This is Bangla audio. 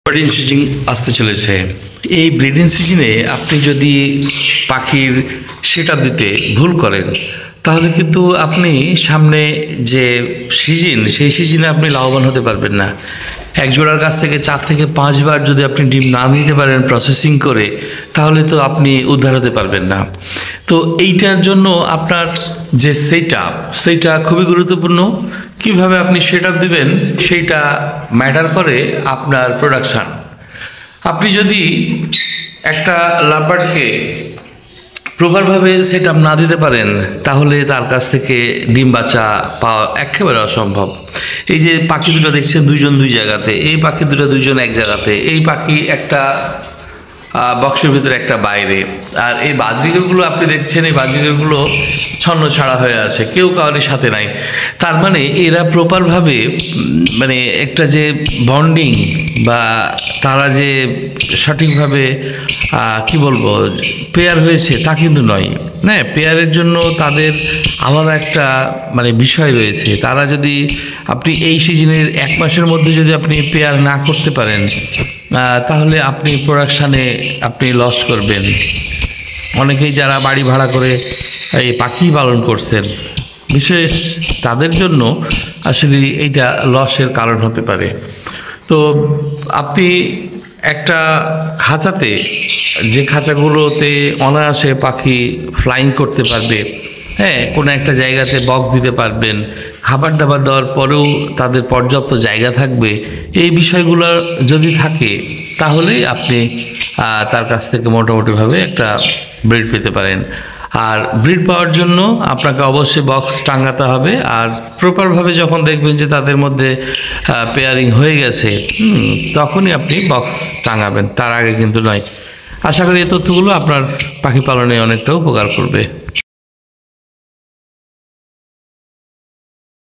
ব্রিডিং সিজন আসতে চলেছে। এই ব্রিডিং সিজনে আপনি যদি পাখির সেটআপ দিতে ভুল করেন তাহলে কিন্তু আপনি সামনে যে সিজন সেই সিজনে আপনি লাভবান হতে পারবেন না। এক জোড়ার কাছ থেকে 4 থেকে 5 বার যদি আপনি ডিম না নিতে পারেন প্রসেসিং করে, তাহলে তো আপনি উদ্ধার হতে পারবেন না। তো এইটার জন্য আপনার যে সেইটা খুবই গুরুত্বপূর্ণ। কিভাবে আপনি সেটআপ দিবেন সেইটা ম্যাটার করে আপনার প্রোডাকশান। আপনি যদি একটা লাভবার্ডকে প্রপারভাবে সেটআপ না দিতে পারেন তাহলে তার কাছ থেকে ডিম বাচ্চা পাওয়া একেবারে অসম্ভব। এই যে পাখি দুটো দেখছেন, দুইজন দুই জায়গাতে, এই পাখি দুটো দুইজন এক জায়গাতে, এই পাখি একটা বক্সের ভিতরে একটা বাইরে, আর এই বাজরিকাগুলো আপনি দেখছেন, এই বাজরিকাগুলো ছন্ন ছাড়া হয়ে আছে, কেউ কারোর সাথে নাই। তার মানে এরা প্রপারভাবে মানে একটা যে বন্ডিং বা তারা যে সঠিকভাবে কি বলবো পেয়ার হয়েছে তা কিন্তু নয়। হ্যাঁ, পেয়ারের জন্য তাদের আলাদা একটা মানে বিষয় রয়েছে। তারা যদি আপনি এই সিজনের 1 মাসের মধ্যে যদি আপনি পেয়ার না করতে পারেন তাহলে আপনি প্রোডাকশানে আপনি লস করবেন। অনেকেই যারা বাড়ি ভাড়া করে এই পাখি পালন করছেন, বিশেষ তাদের জন্য আসলে এইটা লসের কারণ হতে পারে। তো আপনি একটা খাঁচাতে, যে খাঁচাগুলোতে অনায়াসে পাখি ফ্লাইং করতে পারবে, হ্যাঁ, কোনো একটা জায়গাতে বক্স দিতে পারবেন, খাবার দাবার দেওয়ার পরেও তাদের পর্যাপ্ত জায়গা থাকবে, এই বিষয়গুলো যদি থাকে তাহলেই আপনি তার কাছ থেকে মোটামুটিভাবে একটা ব্রিড পেতে পারেন। আর ব্রিড পাওয়ার জন্য আপনাকে অবশ্যই বক্স টাঙাতে হবে। আর প্রপারভাবে যখন দেখবেন যে তাদের মধ্যে পেয়ারিং হয়ে গেছে তখনই আপনি বক্স টাঙাবেন, তার আগে কিন্তু নয়। আশা করি এই তথ্যগুলো আপনার পাখি পালনে অনেকটা উপকার করবে।